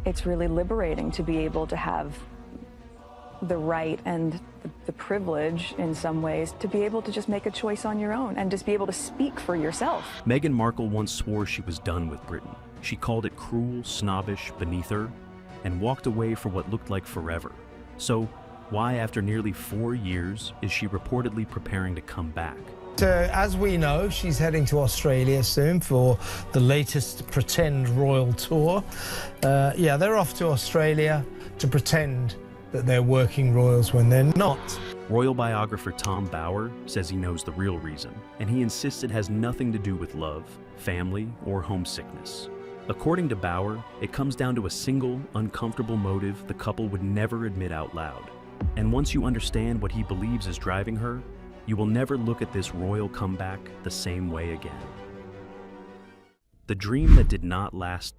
it's really liberating to be able to have the right and the privilege, in some ways, to be able to just make a choice on your own and just be able to speak for yourself. Meghan Markle once swore she was done with Britain. She called it cruel, snobbish, beneath her, and walked away for what looked like forever. So, why, after nearly 4 years, is she reportedly preparing to come back? As we know, she's heading to Australia soon for the latest pretend royal tour. Yeah, they're off to Australia to pretend that they're working royals when they're not. Royal biographer Tom Bower says he knows the real reason, and he insists it has nothing to do with love, family, or homesickness. According to Bower, it comes down to a single, uncomfortable motive the couple would never admit out loud. And once you understand what he believes is driving her, you will never look at this royal comeback the same way again. The dream that did not last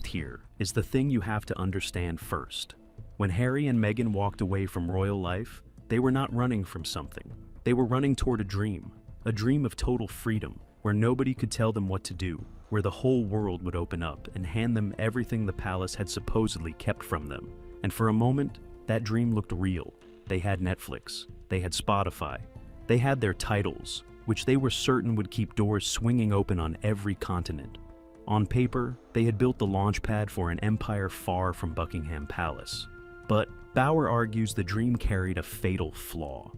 here is the thing you have to understand first. When Harry and Meghan walked away from royal life, they were not running from something. They were running toward a dream of total freedom, where nobody could tell them what to do, where the whole world would open up and hand them everything the palace had supposedly kept from them. And for a moment, that dream looked real. They had Netflix, they had Spotify, they had their titles, which they were certain would keep doors swinging open on every continent. On paper, they had built the launchpad for an empire far from Buckingham Palace. But Bower argues the dream carried a fatal flaw,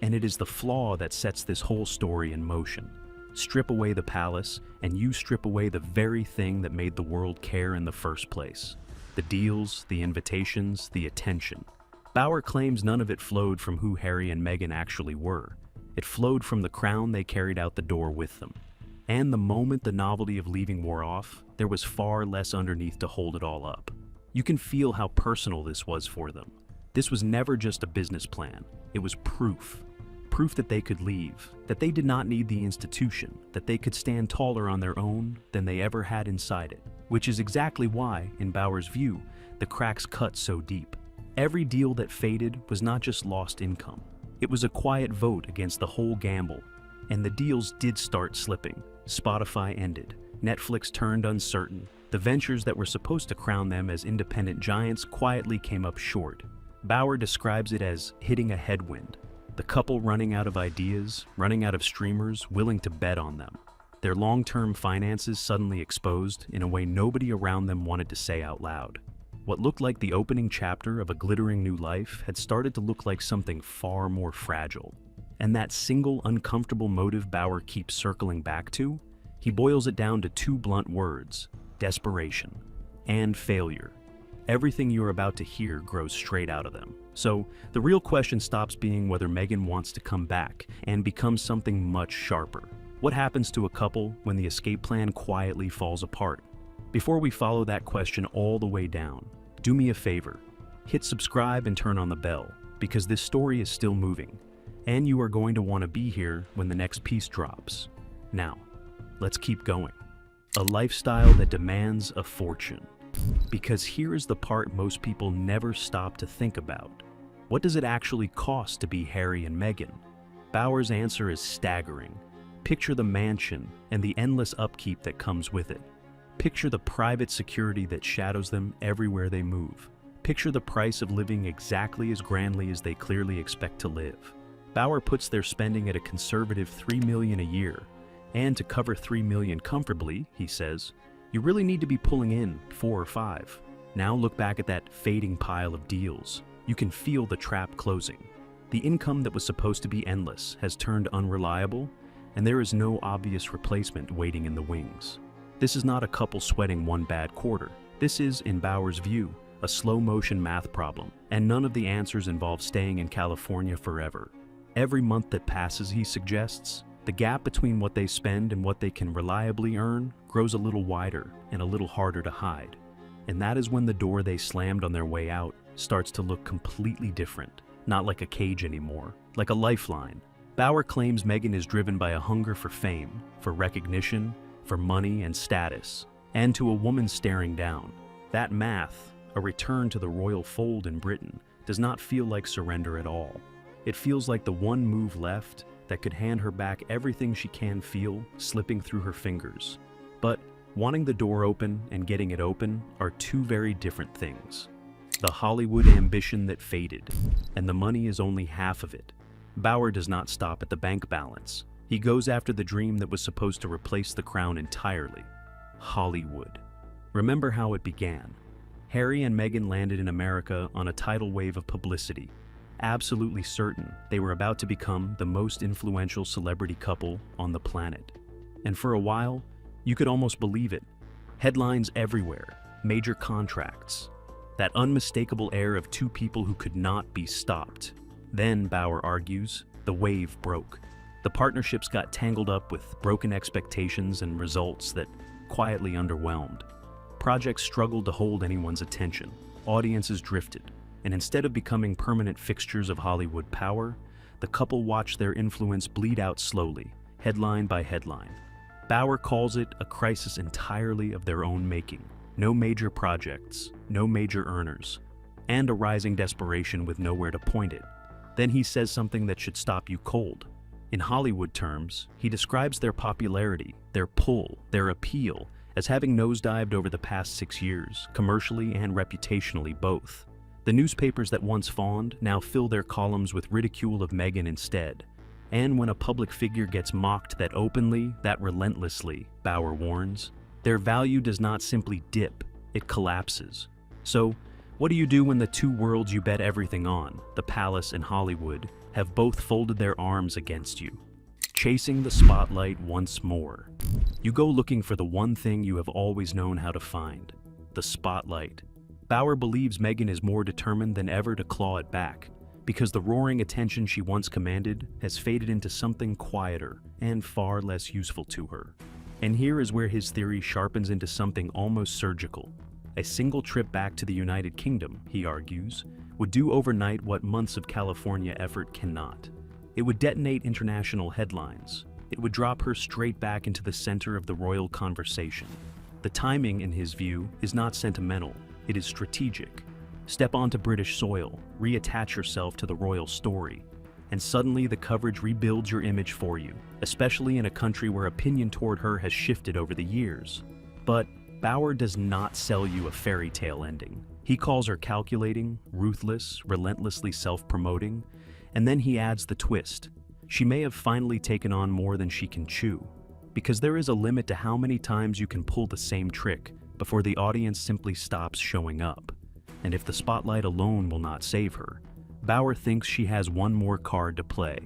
and it is the flaw that sets this whole story in motion. Strip away the palace, and you strip away the very thing that made the world care in the first place. The deals, the invitations, the attention. Bower claims none of it flowed from who Harry and Meghan actually were. It flowed from the crown they carried out the door with them. And the moment the novelty of leaving wore off, there was far less underneath to hold it all up. You can feel how personal this was for them. This was never just a business plan. It was proof. Proof that they could leave, that they did not need the institution, that they could stand taller on their own than they ever had inside it. Which is exactly why, in Bower's view, the cracks cut so deep. Every deal that faded was not just lost income. It was a quiet vote against the whole gamble. And the deals did start slipping. Spotify ended. Netflix turned uncertain. The ventures that were supposed to crown them as independent giants quietly came up short. Bower describes it as hitting a headwind. The couple running out of ideas, running out of streamers willing to bet on them. Their long-term finances suddenly exposed in a way nobody around them wanted to say out loud. What looked like the opening chapter of a glittering new life had started to look like something far more fragile. And that single uncomfortable motive Bower keeps circling back to, he boils it down to two blunt words: desperation and failure. Everything you're about to hear grows straight out of them. So the real question stops being whether Meghan wants to come back and becomes something much sharper. What happens to a couple when the escape plan quietly falls apart? Before we follow that question all the way down, do me a favor. Hit subscribe and turn on the bell, because this story is still moving, and you are going to want to be here when the next piece drops. Now, let's keep going. A lifestyle that demands a fortune. Because here is the part most people never stop to think about. What does it actually cost to be Harry and Meghan? Bower's answer is staggering. Picture the mansion and the endless upkeep that comes with it. Picture the private security that shadows them everywhere they move. Picture the price of living exactly as grandly as they clearly expect to live. Bower puts their spending at a conservative $3 million a year. And to cover $3 million comfortably, he says, you really need to be pulling in 4 or 5. Now look back at that fading pile of deals. You can feel the trap closing. The income that was supposed to be endless has turned unreliable, and there is no obvious replacement waiting in the wings. This is not a couple sweating one bad quarter. This is, in Bower's view, a slow-motion math problem, and none of the answers involve staying in California forever. Every month that passes, he suggests, the gap between what they spend and what they can reliably earn grows a little wider and a little harder to hide. And that is when the door they slammed on their way out starts to look completely different, not like a cage anymore, like a lifeline. Bower claims Meghan is driven by a hunger for fame, for recognition, for money and status, and to a woman staring down. That math, a return to the royal fold in Britain, does not feel like surrender at all. It feels like the one move left that could hand her back everything she can feel slipping through her fingers. But Wanting the door open and getting it open are two very different things. The Hollywood ambition that faded, and the money is only half of it. Bauer does not stop at the bank balance. He goes after the dream that was supposed to replace the crown entirely: Hollywood. Remember how it began. Harry and Meghan landed in America on a tidal wave of publicity, absolutely certain they were about to become the most influential celebrity couple on the planet. And for a while, you could almost believe it. Headlines everywhere, major contracts, that unmistakable air of two people who could not be stopped. Then, Bauer argues, the wave broke. The partnerships got tangled up with broken expectations and results that quietly underwhelmed. Projects struggled to hold anyone's attention. Audiences drifted, and instead of becoming permanent fixtures of Hollywood power, the couple watched their influence bleed out slowly, headline by headline. Bauer calls it a crisis entirely of their own making. No major projects, no major earners, and a rising desperation with nowhere to point it. Then he says something that should stop you cold. In Hollywood terms, he describes their popularity, their pull, their appeal, as having nosedived over the past 6 years, commercially and reputationally both. The newspapers that once fawned now fill their columns with ridicule of Meghan instead. And when a public figure gets mocked that openly, that relentlessly, Bauer warns, their value does not simply dip, it collapses. So, what do you do when the two worlds you bet everything on, the palace and Hollywood, have both folded their arms against you? Chasing the spotlight once more. You go looking for the one thing you have always known how to find: the spotlight. Bauer believes Meghan is more determined than ever to claw it back, because the roaring attention she once commanded has faded into something quieter and far less useful to her. And here is where his theory sharpens into something almost surgical. A single trip back to the United Kingdom, he argues, would do overnight what months of California effort cannot. It would detonate international headlines. It would drop her straight back into the center of the royal conversation. The timing, in his view, is not sentimental, it is strategic. Step onto British soil, reattach yourself to the royal story, and suddenly the coverage rebuilds your image for you, especially in a country where opinion toward her has shifted over the years. But Bauer does not sell you a fairy tale ending. He calls her calculating, ruthless, relentlessly self-promoting, and then he adds the twist. She may have finally taken on more than she can chew, because there is a limit to how many times you can pull the same trick before the audience simply stops showing up. And if the spotlight alone will not save her, Bauer thinks she has one more card to play,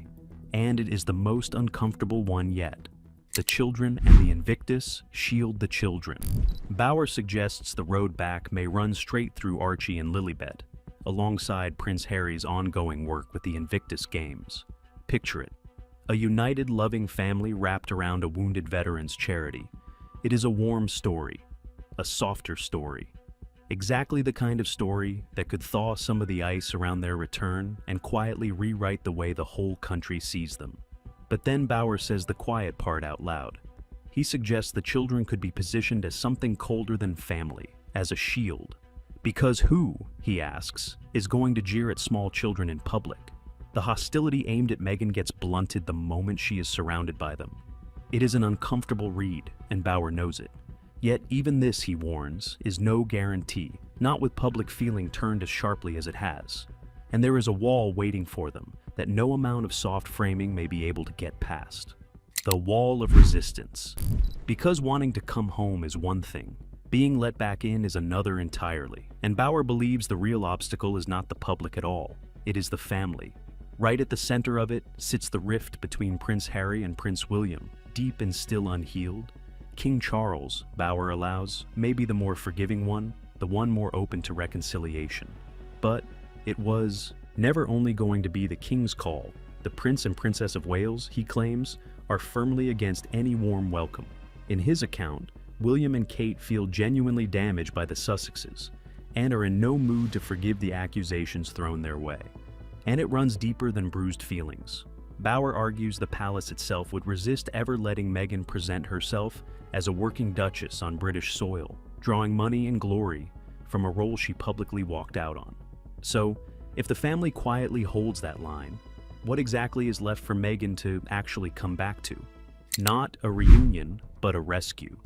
and it is the most uncomfortable one yet. The children and the Invictus shield the children. Bauer suggests the road back may run straight through Archie and Lilibet, alongside Prince Harry's ongoing work with the Invictus Games. Picture it: a united, loving family wrapped around a wounded veterans charity. It is a warm story, a softer story. Exactly the kind of story that could thaw some of the ice around their return and quietly rewrite the way the whole country sees them. But then Bauer says the quiet part out loud. He suggests the children could be positioned as something colder than family, as a shield. Because who, he asks, is going to jeer at small children in public? The hostility aimed at Meghan gets blunted the moment she is surrounded by them. It is an uncomfortable read, and Bauer knows it. Yet even this, he warns, is no guarantee, not with public feeling turned as sharply as it has. And there is a wall waiting for them that no amount of soft framing may be able to get past. The wall of resistance. Because wanting to come home is one thing, being let back in is another entirely. And Bauer believes the real obstacle is not the public at all, it is the family. Right at the center of it sits the rift between Prince Harry and Prince William, deep and still unhealed. King Charles, Bauer allows, may be the more forgiving one, the one more open to reconciliation. But it was never only going to be the king's call. The Prince and Princess of Wales, he claims, are firmly against any warm welcome. In his account, William and Kate feel genuinely damaged by the Sussexes, and are in no mood to forgive the accusations thrown their way. And it runs deeper than bruised feelings. Bauer argues the palace itself would resist ever letting Meghan present herself as a working duchess on British soil, drawing money and glory from a role she publicly walked out on. So, if the family quietly holds that line, what exactly is left for Meghan to actually come back to? Not a reunion, but a rescue.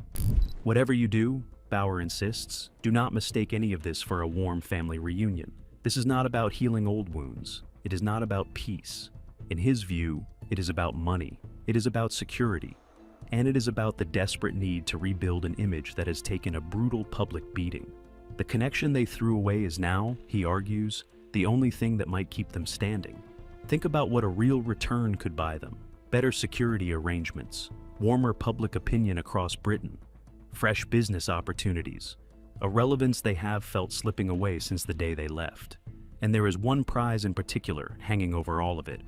Whatever you do, Bauer insists, do not mistake any of this for a warm family reunion. This is not about healing old wounds. It is not about peace. In his view, it is about money. It is about security. And it is about the desperate need to rebuild an image that has taken a brutal public beating. The connection they threw away is now, he argues, the only thing that might keep them standing. Think about what a real return could buy them. Better security arrangements, warmer public opinion across Britain, fresh business opportunities, a relevance they have felt slipping away since the day they left. And there is one prize in particular hanging over all of it.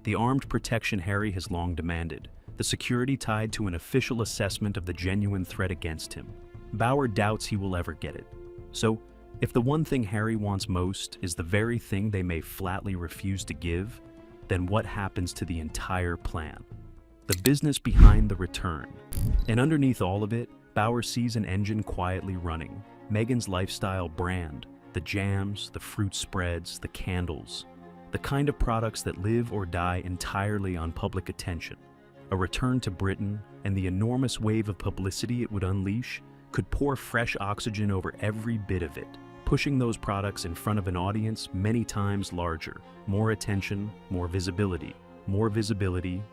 The armed protection Harry has long demanded, the security tied to an official assessment of the genuine threat against him. Bauer doubts he will ever get it. So, if the one thing Harry wants most is the very thing they may flatly refuse to give, then what happens to the entire plan? The business behind the return. And underneath all of it, Bauer sees an engine quietly running. Meghan's lifestyle brand, the jams, the fruit spreads, the candles, the kind of products that live or die entirely on public attention. A return to Britain and the enormous wave of publicity it would unleash could pour fresh oxygen over every bit of it, pushing those products in front of an audience many times larger. More attention, more visibility,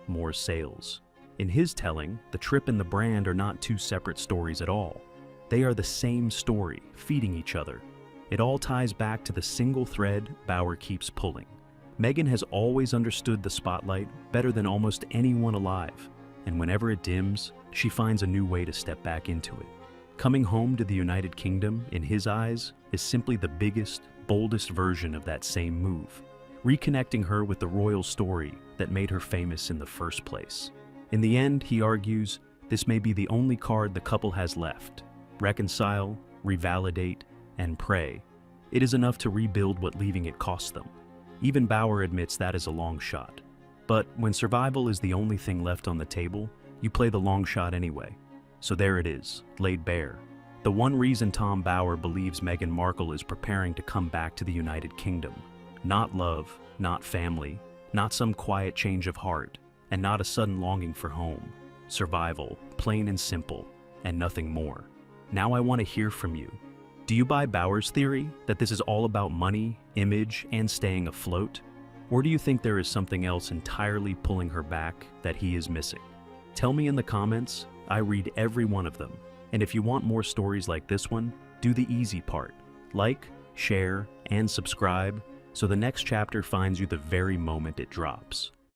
more sales. In his telling, the trip and the brand are not two separate stories at all. They are the same story, feeding each other. It all ties back to the single thread Bauer keeps pulling. Meghan has always understood the spotlight better than almost anyone alive, and whenever it dims, she finds a new way to step back into it. Coming home to the United Kingdom, in his eyes, is simply the biggest, boldest version of that same move, reconnecting her with the royal story that made her famous in the first place. In the end, he argues, this may be the only card the couple has left. Reconcile, revalidate, and pray. It is enough to rebuild what leaving it cost them. Even Bauer admits that is a long shot. But when survival is the only thing left on the table, you play the long shot anyway. So there it is, laid bare. The one reason Tom Bauer believes Meghan Markle is preparing to come back to the United Kingdom. Not love, not family, not some quiet change of heart, and not a sudden longing for home. Survival, plain and simple, and nothing more. Now I want to hear from you. Do you buy Bauer's theory that this is all about money, image, and staying afloat? Or do you think there is something else entirely pulling her back that he is missing? Tell me in the comments. I read every one of them. And if you want more stories like this one, do the easy part. Like, share, and subscribe so the next chapter finds you the very moment it drops.